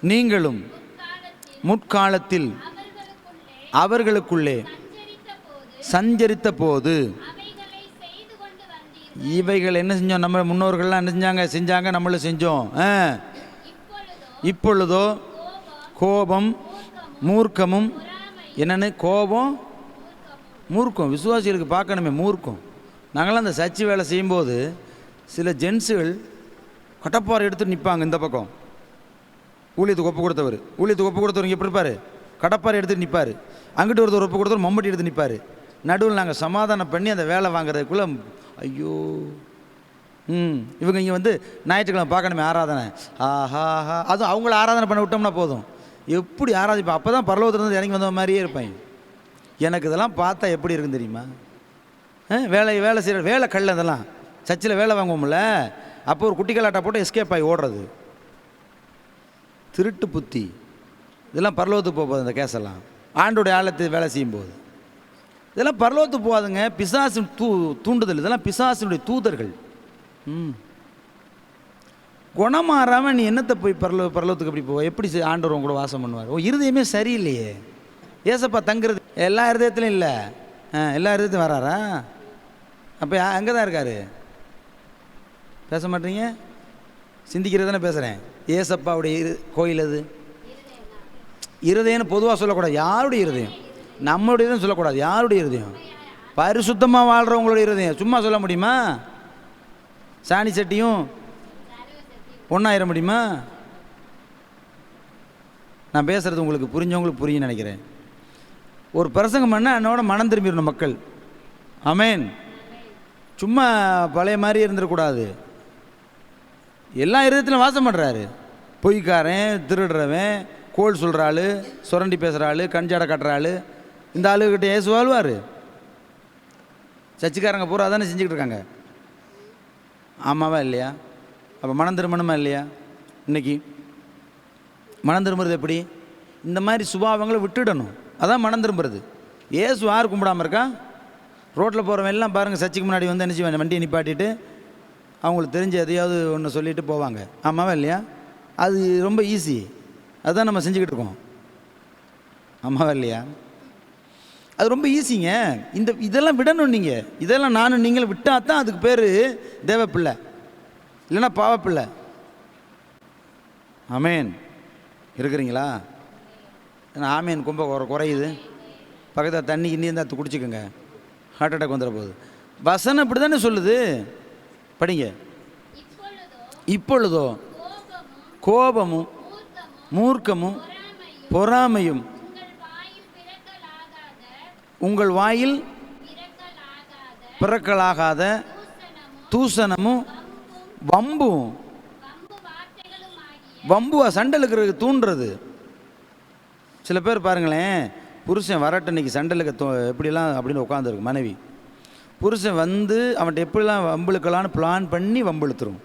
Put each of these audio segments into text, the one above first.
நீங்களும் முற்காலத்தில் அவர்களுக்குள்ளே சஞ்சரித்த போது இவைகள் என்ன செஞ்சோம்? நம்ம முன்னோர்கள்லாம் என்ன செஞ்சாங்க, நம்மளும் செஞ்சோம். இப்பொழுதோ கோபம் மூர்க்கமும், என்னென்னு கோபம் மூர்க்கம், விசுவாசிகளுக்கு பார்க்கணுமே மூர்க்கம். நாங்களாம் அந்த சர்ச்சு வேலை செய்யும்போது சில ஜென்ஸுகள் கட்டப்பாறை எடுத்து நிற்பாங்க. இந்த பக்கம் ஊழியத்துக்கு ஒப்பு கொடுத்தவர் இங்கே எப்படி இருப்பார்? கடப்பாறை எடுத்துகிட்டு நிற்பார். அங்கிட்டு ஒருத்தர் ஒப்பு கொடுத்தவர் மம்பட்டி எடுத்து நிற்பார். நடுவில் நாங்கள் சமாதானம் பண்ணி அந்த வேலை வாங்குறதுக்குள்ளே ஐயோ இவங்க இங்கே வந்து ஞாயிற்றுக்கிழமை பார்க்கணுமே ஆராதனை, ஆஹாஹா, அதுவும் அவங்கள ஆராதனை பண்ண விட்டோம்னா போதும். எப்படி ஆராதிப்பேன்? அப்போ தான் பரலோகத்துலேருந்து இறங்கி வந்த மாதிரியே இருப்பேன். எனக்கு இதெல்லாம் பார்த்தா எப்படி இருக்குன்னு தெரியுமா? வேலை செய்கிற வேலை கல்ல இதெல்லாம் சர்ச்சில் வேலை வாங்குவோம்ல, அப்போ ஒரு குட்டி கலாட்டா போட்டு எஸ்கேப் ஆகி ஓடுறது, திருட்டு புத்தி, இதெல்லாம் பரலோகத்துக்கு போகுது. இந்த கேஸெல்லாம் ஆண்டோடைய ஆழத்தை வேலை செய்யும்போது இதெல்லாம் பரலோகத்துக்கு போகாதுங்க. பிசாசு தூண்டுதல், இதெல்லாம் பிசாசினுடைய தூதர்கள். குணமாறாமல் நீ என்னத்தை போய் பரலோகத்துக்கு எப்படி போவ? எப்படி ஆண்டவர் கூட வாசம் பண்ணுவார்? இருதயமே சரியில்லையே. ஏசப்பா தங்குறது எல்லா இருதயத்துலையும் இல்லை, எல்லா இருதயத்தையும் வராரா? அப்போ அங்கே தான் இருக்காரு. பேச மாட்டீங்க, சிந்திக்கிறது தானே பேசுகிறேன். ஏசப்பாவுடைய கோயில் அது இருதயம்னு பொதுவாக சொல்லக்கூடாது. யாருடைய இருதயம்? நம்மளுடைய இருதயம் சொல்லக்கூடாது. யாருடைய இருதயம்? பரிசுத்தமாக வாழ்கிறவங்களுடைய இருதயம். சும்மா சொல்ல முடியுமா? சாணி சட்டியும் ஒன்றாயிர முடியுமா? நான் பேசுகிறது உங்களுக்கு புரிஞ்சவங்களுக்கு புரியும் நினைக்கிறேன். ஒரு பிரசங்கம் பண்ணால் என்னோட மனம் திரும்பிடணும் மக்கள். ஆமேன். சும்மா பழைய மாதிரி இருந்துடக்கூடாது. எல்லா இருதயத்திலும் வாசம் பண்ணுறாரு. பொய்க்காரன், திருடுறவன், கோல் சொல்கிற ஆள், சுரண்டி பேசுகிற ஆள், கஞ்சாடை கட்டுற ஆள், இந்த ஆளுகிட்ட ஏசு வாழ்வார். சர்ச்சுக்காரங்க பூரா தானே செஞ்சுக்கிட்டு இருக்காங்க. ஆமாவா இல்லையா? அப்போ மனம் திரும்பணுமா இல்லையா? இன்றைக்கி மனம் திரும்புறது எப்படி? இந்த மாதிரி சுபாவங்களை விட்டுடணும். அதான் மனம் திரும்புறது. ஏசு யார் கும்பிடாமல் இருக்கா? ரோட்டில் போகிறவன் எல்லாம் பாருங்கள், சர்ச்சுக்கு முன்னாடி வந்து என்ன செய்வாங்க? வண்டியை நிப்பாட்டிட்டு அவங்களுக்கு தெரிஞ்ச எதையாவது ஒன்று சொல்லிவிட்டு போவாங்க. ஆமாவா இல்லையா? அது ரொம்ப ஈஸி. அதுதான் நம்ம செஞ்சுக்கிட்டு இருக்கோம். ஆமாவா இல்லையா? அது ரொம்ப ஈஸிங்க. இதெல்லாம் விடணும். நீங்கள் இதெல்லாம் நானும் நீங்களும் விட்டால் தான் அதுக்கு பேர் தேவப்பிள்ளை, இல்லைன்னா பாவப்பிள்ளை. ஆமேன். இருக்கிறீங்களா? ஆமேன். கும்ப குறையுது. பக்கத்தில் தண்ணி கிண்ணி இருந்தால் குடிச்சிக்கோங்க, ஹார்ட் அட்டாக் வந்துட போகுது. வசனம் இப்படி தானே சொல்லுது. படிங்க. இப்பொழுதோ கோபமும் மூர்க்கமும் பொறாமையும் உங்கள் வாயில் பிறக்கலாகாத தூசணமும் வம்பும், வம்புவா சண்டலுக்கு தூண்டுறது. சில பேர் பாருங்களேன், புருஷன் வரட்டும் இன்னைக்கு சண்டலுக்கு எப்படிலாம் அப்படின்னு உட்காந்துருக்கு மனைவி. புருஷன் வந்து அவன்கிட்ட எப்படிலாம் வம்புழுக்கலான்னு பிளான் பண்ணி வம்புழுத்துரும்.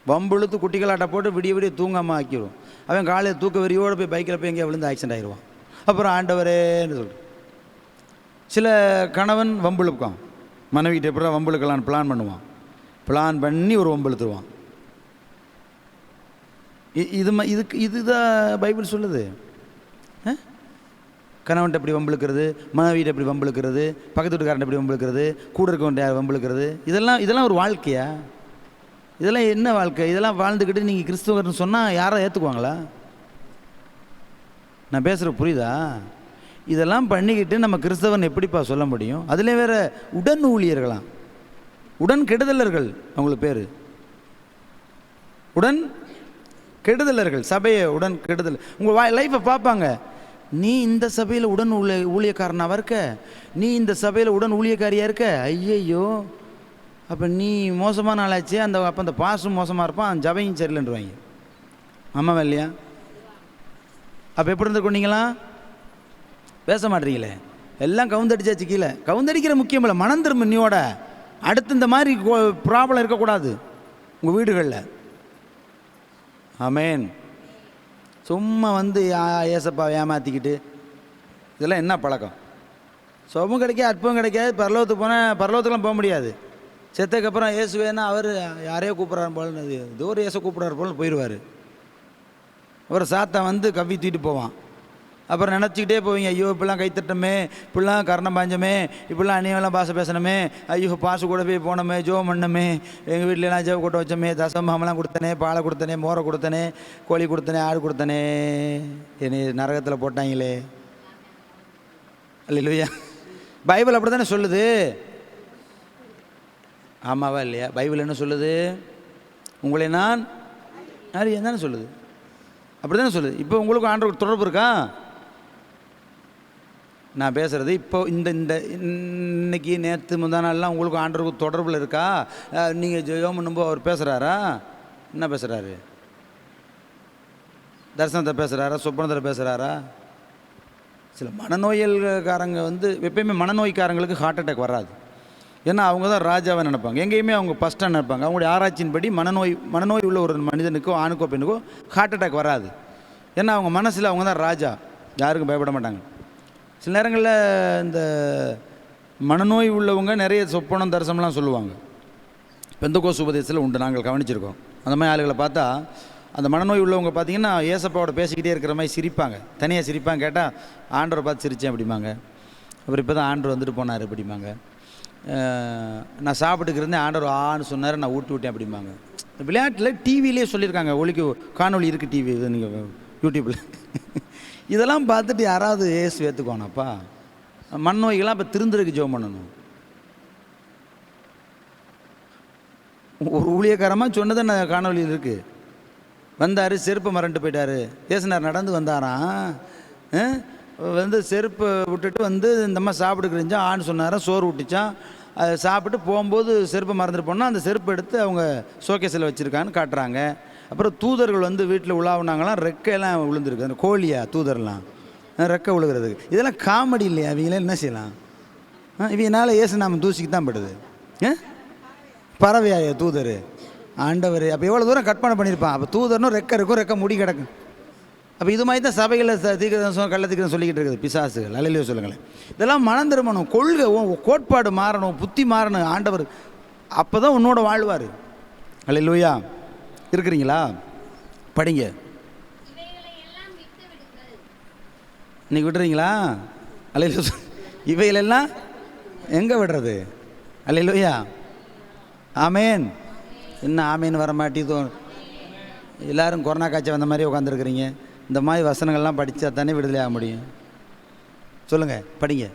வம்புழுத்து குட்டிகளாட்ட போட்டு விடிய தூங்காமல் ஆக்கிடுவோம். அவன் காலையில் தூக்க வெறியோடு போய் பைக்கில் போய் எங்கேயா விழுந்து ஆக்சிடென்ட் ஆகிடுவான். அப்புறம் ஆண்டவரேன்னு சொல்லிட்டு சில கணவன் வம்புழுப்பான், மனைவிக்கிட்ட எப்படி வம்புழுக்கலான்னு பிளான் பண்ணுவான். பிளான் பண்ணி ஒரு வம்புழுத்துருவான். இதுதான் பைபிள் சொல்லுது. கணவன்ட்ட எப்படி வம்புழுக்கிறது, மனைவிட்ட எப்படி வம்புழுக்கிறது, பக்கத்து வீட்டுக்காரன் எப்படி வம்புழுக்கிறது, கூட இருக்கவன்ட்ட யார் வம்புழுக்கிறது, இதெல்லாம் ஒரு வாழ்க்கையா? இதெல்லாம் என்ன வாழ்க்கை? இதெல்லாம் வாழ்ந்துக்கிட்டு நீங்கள் கிறிஸ்துவர்னு சொன்னால் யாரை ஏற்றுக்குவாங்களா? நான் பேசுகிற புரியுதா? இதெல்லாம் பண்ணிக்கிட்டு நம்ம கிறிஸ்தவன் எப்படிப்பா சொல்ல முடியும்? அதில் வேறு உடன் ஊழியர்களாம், உடன் கெடுதலர்கள். அவங்களுக்கு பேர் உடன் கெடுதலர்கள். சபையை உடன் கெடுதல். உங்கள் லைஃப்பை பார்ப்பாங்க. நீ இந்த சபையில் உடன் ஊழியக்காரனாக இருக்க, நீ இந்த சபையில் உடன் ஊழியக்காரியாக இருக்க, ஐயையோ அப்போ நீ மோசமான ஆளாச்சு. அப்போ அந்த பாசும் மோசமாக இருப்பான், ஜபையும் சரியில்லைன்றவாங்க. ஆமாவா இல்லையா? அப்போ எப்படி இருந்துருக்கோம்? பேச மாட்டீங்களே, எல்லாம் கவுந்தடிச்சாச்சு கீழே. கவுந்தடிக்கிற முக்கியம் இல்லை, மனம் திரும்ப நீயோட. அடுத்து இந்த மாதிரி ப்ராப்ளம் இருக்கக்கூடாது உங்கள் வீடுகளில். ஆமேன். சும்மா வந்து ஏசப்பாவை ஏமாற்றிக்கிட்டு இதெல்லாம் என்ன பழக்கம்? சுபம் கிடைக்காது, அற்பம் கிடைக்காது. பரலோகத்துக்கு போனால் பரலோகத்துக்குலாம் போக முடியாது. செத்ததுக்கப்புறம் இயேசுவேன்னா அவர் யாரையோ கூப்பிட்றாரு போல், ஏதோ ஒரு இயேசு கூப்பிட்றாரு போல் போயிடுவார். ஒரு சாத்தான் வந்து கவ்வி தூக்கிட்டு போவான். அப்புறம் நினச்சிக்கிட்டே போவீங்க, ஐயோ இப்படிலாம் கைத்தட்டமே, இப்படிலாம் கரணம் பாஞ்சமே, இப்படிலாம் அந்நியெல்லாம் பாச பேசணுமே, ஐயோ பாசு கூட போய் போனோமே, ஜோம் பண்ணமே, எங்கள் வீட்டிலலாம் ஜெவ கூட்ட வச்சோமே, தசமாமெல்லாம் கொடுத்தனே, பாலை கொடுத்தனே, மோரை கொடுத்தனே, கோழி கொடுத்தனே, ஆடு கொடுத்தனே, என்னை நரகத்தில் போட்டாங்களே. அல்லேலூயா. பைபிள் அப்படி தானே சொல்லுது. ஆமாவா இல்லையா? பைபிள் என்ன சொல்லுது? உங்களை நான் அறியேன் தானே சொல்லுது. அப்படி தானே சொல்லுது. இப்போ உங்களுக்கு ஆண்டவர் தொடர்பு இருக்கா? நான் பேசுகிறது இப்போ இந்த இன்னைக்கு நேற்று முந்தா நாள்லாம் உங்களுக்கு ஆண்டவருக்கு தொடர்பில் இருக்கா? நீங்கள் ஜெயம் பண்ணும்போது அவர் பேசுகிறாரா? என்ன பேசுகிறாரு? தரிசனத்தை பேசுகிறாரா? சொப்பனத்தில் பேசுகிறாரா? சில மனநோயல்காரங்க வந்து எப்பயுமே மனநோய்க்காரங்களுக்கு ஹார்ட் அட்டாக் வராது. ஏன்னா அவங்க தான் ராஜாவை நினைப்பாங்க. எங்கேயுமே அவங்க ஃபஸ்ட்டாக நினைப்பாங்க. அவங்களுடைய ஆராய்ச்சியின்படி மனநோய் உள்ள ஒரு மனிதனுக்கோ ஆணுக்கோ பெண்ணுக்கோ ஹார்ட் அட்டாக் வராது. ஏன்னா அவங்க மனசில் அவங்க தான் ராஜா, யாருக்கும் பயப்பட மாட்டாங்க. சில நேரங்களில் இந்த மனநோய் உள்ளவங்க நிறைய சொப்பனம் தரிசனம்லாம் சொல்லுவாங்க. பெந்தகோஸ்து உபதேசத்தில் உண்டு, நாங்கள் கவனிச்சிருக்கோம். அந்த மாதிரி ஆளுகளை பார்த்தா அந்த மனநோய் உள்ளவங்க பார்த்திங்கன்னா ஏசப்பாவோட பேசிக்கிட்டே இருக்கிற மாதிரி சிரிப்பாங்க, தனியாக சிரிப்பாங்க. கேட்டால் ஆண்டவரை பார்த்து சிரித்தேன் அப்படிம்பாங்க. அப்புறம் இப்போ தான் ஆண்டவர் வந்துட்டு போனார் அப்படிம்பாங்க. நான் சாப்பிட்டுக்கிறேன், ஆண்டவர் ஆன்னு சொன்னார், நான் ஊட்டி விட்டேன் அப்படிம்பாங்க. விளையாட்டில் டிவிலே சொல்லியிருக்காங்க, ஒளிக்கு காணொலி இருக்குது டிவி, இது நீங்கள் யூடியூப்பில். இதெல்லாம் பார்த்துட்டு யாராவது ஏசு ஏற்றுக்கோனப்பா. மண்ணோய்கள்லாம் இப்போ திருந்துறதுக்கு ஜெபம் பண்ணணும். ஒரு ஊழியக்காரமாக சொன்னதை நான் காணொலியில் இருக்குது. வந்தார், செருப்பை மறந்துட்டு போயிட்டார். ஏசுனார் நடந்து வந்தாராம், வந்து செருப்பை விட்டுட்டு வந்து இந்த அம்மா சாப்பிட்டுக்கிறீஞ்சா ஆன்னு சொன்னாராம், சோறு விட்டுச்சான். அதை சாப்பிட்டு போகும்போது செருப்பை மறந்துட்டு போனால் அந்த செருப்பை எடுத்து அவங்க ஷோகேஸில் வச்சுருக்கான்னு காட்டுறாங்க. அப்புறம் தூதர்கள் வந்து வீட்டில் உலாவுனாங்களாம், ரெக்கையெல்லாம் விழுந்துருக்கு. அந்த கோழியா தூதர்லாம் ரெக்கை விழுகிறதுக்கு. இதெல்லாம் காமெடி இல்லையா? அவங்களாம் என்ன செய்யலாம்? இவங்கனால ஏசு நாம தூசிக்கு தான் படுது. பறவையா தூதர்? ஆண்டவர் அப்போ எவ்வளோ தூரம் கற்பனை பண்ணியிருப்பான். அப்போ தூதர்னும் ரெக்கை இருக்கும், ரெக்கை முடி கிடக்கும். அப்போ இது மாதிரி தான் சபைகளில் தீர்க்கதரிசனம் கள்ள தீர்க்கதரிசனம் சொல்லிக்கிட்டு இருக்குது பிசாசுகள். அல்லேலூயா சொல்லுங்களேன். இதெல்லாம் மனம் திரும்பணும், கொள்கை கோட்பாடு மாறணும், புத்தி மாறணும். ஆண்டவர் அப்போ தான் உன்னோட வாழ்வார். அல்லேலூயா. இருக்கிறீங்களா? படிங்க. இன்னைக்கு விடுறீங்களா? அல்லேலூயா. இவைகளெல்லாம் எங்கே விடுறது? அல்லேலூயா. ஆமேன். என்ன ஆமேன் வர மாட்டேதோ? எல்லோரும் கொரோனா காய்ச்சல் வந்த மாதிரி உட்காந்துருக்குறீங்க. இந்த மாதிரி வசனங்கள்லாம் படித்தா தானே விடுதலை ஆக முடியும். சொல்லுங்கள், படிங்க.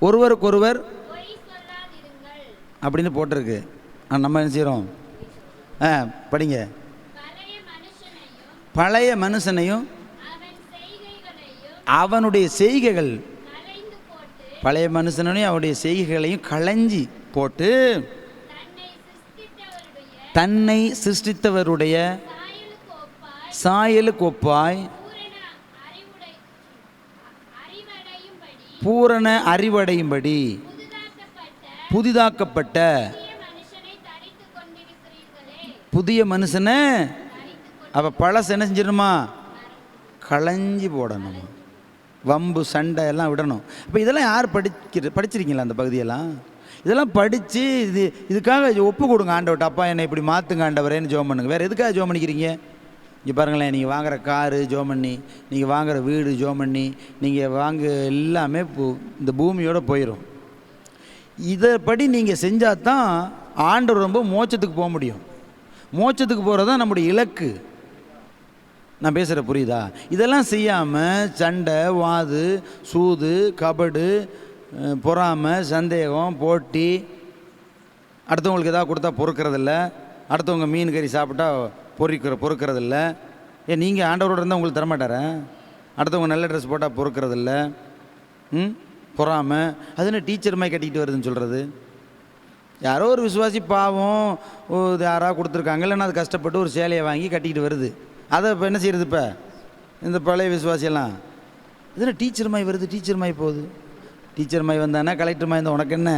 ஒருவருக்கொருவர் அப்படின்னு போட்டிருக்கு. நம்ம என்ன செய்கிறோம்? படிங்க. பழைய மனுஷனையும் அவனுடைய செய்கைகள், பழைய மனுஷனையும் அவனுடைய செய்கைகளையும் களைஞ்சி போட்டு தன்னை சிருஷ்டித்தவருடைய சாயலுக்கு ஒப்பாய் பூரண அறிவடையும்படி புதிதாக்கப்பட்ட புதிய மனுஷனை. அப்போ பழசு என்ன செஞ்சிடணுமா? களைஞ்சி போடணும். வம்பு சண்டை எல்லாம் விடணும். அப்போ இதெல்லாம் யார் படிச்சிருக்கீங்களா? அந்த பகுதியெல்லாம் இதெல்லாம் படித்து இதுக்காக ஒப்பு கொடுங்க ஆண்டவர்கிட்ட. அப்பா என்னை இப்படி மாற்றுங்க ஆண்டவரேன்னு ஜெபம் பண்ணுங்க. வேறு எதுக்காக ஜெபம் பண்ணிக்கிறீங்க? இங்கே பாருங்களேன், நீங்கள் வாங்குகிற காரு ஜெபம் பண்ணி, நீங்கள் வாங்குகிற வீடு ஜெபம் பண்ணி, நீங்கள் வாங்க எல்லாமே இந்த பூமியோடு போயிடும். இதை படி நீங்கள் செஞ்சால் தான் ஆண்டவர் ரொம்ப மோட்சத்துக்கு போக முடியும். மோட்சத்துக்கு போகிறது தான் நம்முடைய இலக்கு. நான் பேசுகிற புரியுதா? இதெல்லாம் செய்யாமல் சண்டை, வாது, சூது, கபடு, பொறாமை, சந்தேகம், போட்டி, அடுத்தவங்களுக்கு எதாவது கொடுத்தா பொறுக்கிறதில்ல, அடுத்தவங்க மீன் கறி சாப்பிட்டா பொறுக்கிறதில்ல. நீங்கள் ஆண்டவரோடு இருந்தால் உங்களுக்கு தரமாட்டாரா? அடுத்தவங்க நல்ல ட்ரெஸ் போட்டால் பொறுக்கிறதில்ல. பொறாமை, அது என்ன டீச்சர் மாதிரி கட்டிக்கிட்டு வருதுன்னு சொல்கிறது? யாரோ ஒரு விசுவாசி பாவம் யாராவது கொடுத்துருக்காங்க, இல்லைன்னா அது கஷ்டப்பட்டு ஒரு சேலையை வாங்கி கட்டிக்கிட்டு வருது. அதை இப்போ என்ன செய்கிறது? இப்போ இந்த பழைய விசுவாசியெல்லாம் இதுனா டீச்சர் மாதிரி வருது, டீச்சர் மாதிரி போகுது. டீச்சர் மாதிரி வந்தானே கலெக்டர் மாதிரி இருந்தால் உனக்கு என்ன?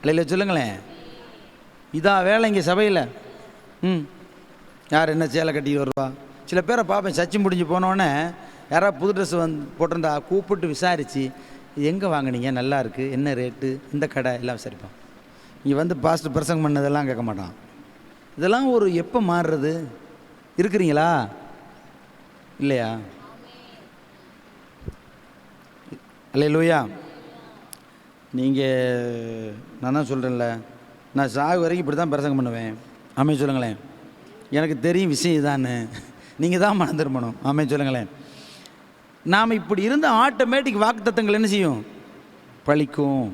இல்லைல்ல சொல்லுங்களேன். இதான் வேலை இங்கே சபையில். யார் என்ன சேலை கட்டிட்டு வருவா? சில பேரை பார்ப்பேன், சச்சி முடிஞ்சு போனோடனே யாராவது புது ட்ரெஸ் போட்டிருந்தா கூப்பிட்டு விசாரித்து எங்கே வாங்கினீங்க, நல்லா இருக்குது, என்ன ரேட்டு, இந்த கடை எல்லாம் விசாரிப்பான். இங்கே வந்து பாஸ்டர் பிரசங்கம் பண்ணதெல்லாம் கேட்க மாட்டான். இதெல்லாம் ஒரு எப்போ மாறுறது? இருக்கிறீங்களா இல்லையா? அல்லேலூயா. நீங்கள் நான் தான் சொல்கிறேன்ல, நான் சாகு வரைக்கும் இப்படி தான் பிரசங்கம் பண்ணுவேன். ஆமென் சொல்லுங்களேன். எனக்கு தெரியும் விஷயம் இதான்னு. நீங்கள் தான் மனம் திரும்பணும். ஆமென் சொல்லுங்களேன். நாம் இப்படி இருந்த ஆட்டோமேட்டிக் வாக்குத்தத்தங்கள் என்ன செய்யும்? பழிக்கும்.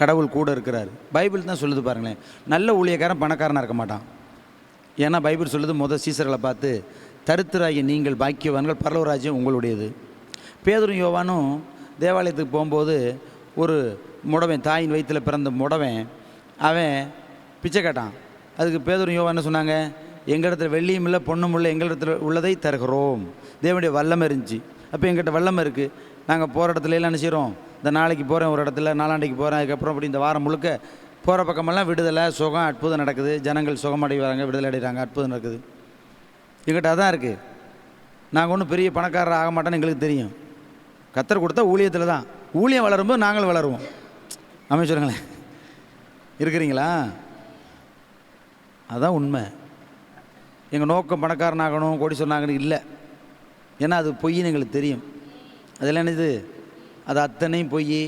கடவுள் கூட இருக்கிறார். பைபிள் தான் சொல்லுது பாருங்களேன். நல்ல ஊழியக்காரன் பணக்காரனாக இருக்க மாட்டான். ஏன்னா பைபிள் சொல்லுது, சீசர்களை பார்த்து, தரித்திராகிய நீங்கள் பாக்கியவான்கள், பரலோக ராஜ்யம் உங்களுடையது. பேதுரும் யோவானும் தேவாலயத்துக்கு போகும்போது ஒரு முடவன், தாயின் வயிற்றில் பிறந்த முடவன், அவன் பிச்சை கேட்டான். அதுக்கு பேதுரும் யோவான் என்ன சொன்னாங்க? எங்களிடத்தில் வெள்ளியும் இல்லை பொண்ணும் இல்லை, எங்களிடத்தில் உள்ளதை தருகிறோம். தேவனுடைய வல்லமை இருந்துச்சு. அப்போ எங்கிட்ட வல்லமை இருக்குது. நாங்கள் போகிற இடத்துல எல்லாம் என்ன செய்கிறோம்? இந்த நாளைக்கு போகிறேன் ஒரு இடத்துல, நாளாண்டைக்கு போகிறேன், அதுக்கப்புறம் அப்படி இந்த வாரம் முழுக்க போகிற பக்கமெல்லாம் விடுதலை, சுகம், அற்புதம் நடக்குது. ஜனங்கள் சுகமடைவாங்க, விடுதலை அடைகிறாங்க, அற்புதம் நடக்குது. எங்கிட்ட அதான் இருக்குது. நாங்கள் ஒன்றும் பெரிய பணக்காரர் ஆக மாட்டோன்னு எங்களுக்கு தெரியும். கத்தர் கொடுத்தா ஊழியத்தில் தான். ஊழியம் வளரும்போது நாங்கள் வளருவோம். ஆமென் சொல்லுங்களேன். இருக்கிறீங்களா? அதுதான் உண்மை. எங்கள் நோக்கம் பணக்காரனாகணும், கோடீஸ்வரனாகணும் இல்லை. ஏன்னா அது பொய்ன்னு எங்களுக்கு தெரியும். அதெல்லாம் என்னது? அது அத்தனையும் பொய்.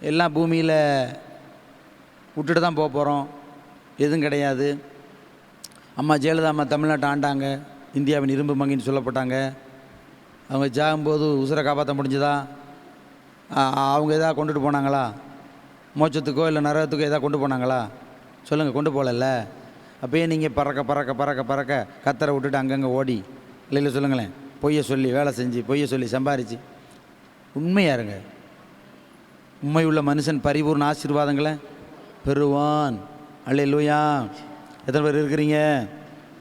எல்லாம் பூமியில் விட்டுட்டு தான் போக போகிறோம். எதுவும் கிடையாது. அம்மா ஜெயலலிதா அம்மா தமிழ்நாட்டை ஆண்டாங்க. இந்தியாவின் இரும்பு மங்கின்னு சொல்லப்பட்டாங்க. அவங்க ஜாகும்போது உசுரை காப்பாற்ற முடிஞ்சுதா? அவங்க எதாவது கொண்டுட்டு போனாங்களா? மோட்சத்துக்கோ இல்லை நரகத்துக்கோ எதாவது கொண்டு போனாங்களா? சொல்லுங்கள், கொண்டு போகலல்ல. அப்போயே நீங்கள் பறக்க பறக்க பறக்க பறக்க கத்தரை விட்டுட்டு அங்கங்கே ஓடி இல்லை சொல்லுங்களேன், பொய்யை சொல்லி வேலை செஞ்சு, பொய்யை சொல்லி சம்பாரிச்சு. உண்மையாக இருங்க. உண்மை உள்ள மனுஷன் பரிபூர்ண ஆசீர்வாதங்களை பெறுவான். அல்லேலூயா. எத்தனை பேர் இருக்கிறீங்க?